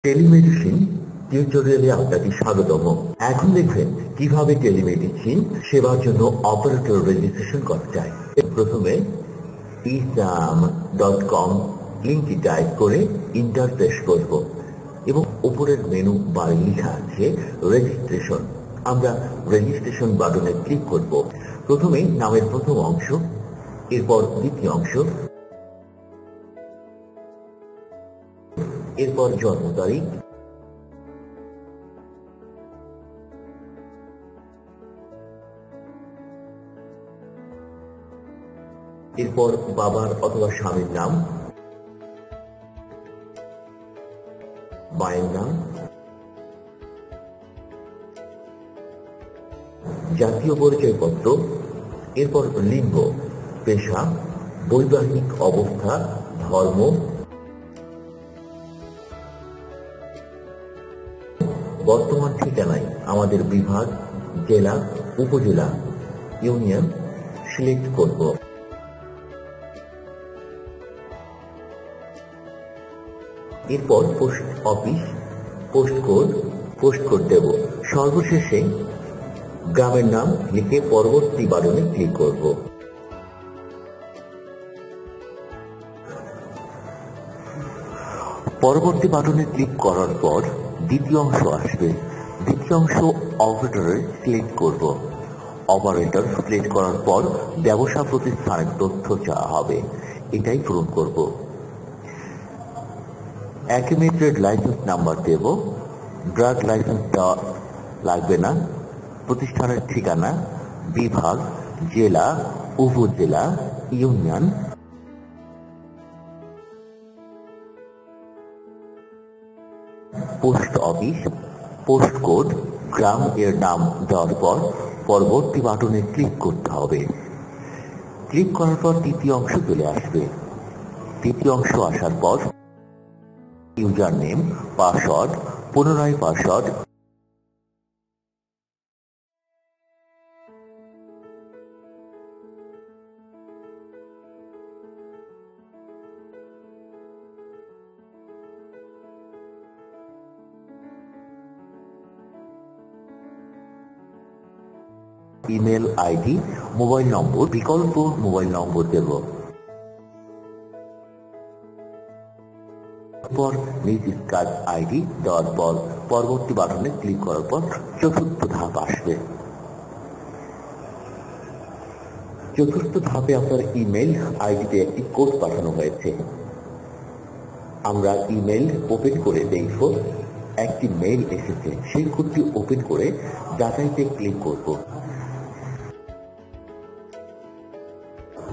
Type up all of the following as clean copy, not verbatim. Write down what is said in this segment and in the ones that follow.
Telemedicine টিউটোরিয়ালে আপনাকে স্বাগতম। এখন দেখবেন কিভাবে টেলিমেডিসিন সেবার জন্য অপারেটর রেজিস্ট্রেশন করা যায়। প্রথমে isam.com লিঙ্কটি টাইপ করে ইন্টার প্রেস করব এবং উপরের মেনু বারে লেখা আছে রেজিস্ট্রেশন। আমরা রেজিস্ট্রেশন বাটনে ক্লিক করব। প্রথমে নামের প্রথম অংশ, এরপর দ্বিতীয় অংশ, এরপর জন্ম তারিখ, এরপর বাবার অথবা স্বামীর নাম, মায়ের নাম, জাতীয় পরিচয়পত্র, এরপর লিঙ্গ, পেশা, বৈবাহিক অবস্থা, ধর্ম, বর্তমান ঠিকানায় আমাদের বিভাগ, জেলা, উপজেলা, ইউনিয়ন সিলেক্ট করব। এরপর পোস্ট অফিস, পোস্ট কোড দেব। সর্বশেষে গ্রামের নাম লিখে পরবর্তী বাটনে ক্লিক করব। পরবর্তী বাটনে ক্লিক করার পর দ্বিতীয় অংশ আসবে। দ্বিতীয় অংশ অপারেটর সিলেক্ট করব। অপারেটর সিলেক্ট করার পর ব্যবসা প্রতিষ্ঠানের তথ্য চাওয়া হবে, এটাই পূরণ করব। অ্যাকিউমেটেড লাইসেন্স নাম্বার দেব। ড্রাগ লাইসেন্স দেওয়া লাগবে না। প্রতিষ্ঠানের ঠিকানা, বিভাগ, জেলা, উপজেলা, union, post office, post code, গ্রাম এর নাম দেওয়ার পর পরবর্তী বাটনে ক্লিক করতে হবে। ক্লিক করার পর তৃতীয় অংশ চলে আসবে। তৃতীয় অংশ আসার পর ইউজার নেম, পাসওয়ার্ড, পুনরায় পাসওয়ার্ড, ইমেল আইডি, মোবাইল নম্বর, বিকল্প মোবাইল নম্বর দেব। পর নিজ কার্ড আইডি দেওয়ার পর পরবর্তী বাটনে ক্লিক করার পর চতুর্থ ধাপ আসবে। চতুর্থ ধাপে আপনার ইমেল আইডিতে একটি কোড পাঠানো হয়েছে। আমরা ইমেল ওপেন করে দেখব একটি মেইল এসেছে। সেই কোডটি ওপেন করে যাচাইতে ক্লিক করব।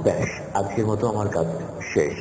ব্যাস, আজকের মতো আমার কাজ শেষ।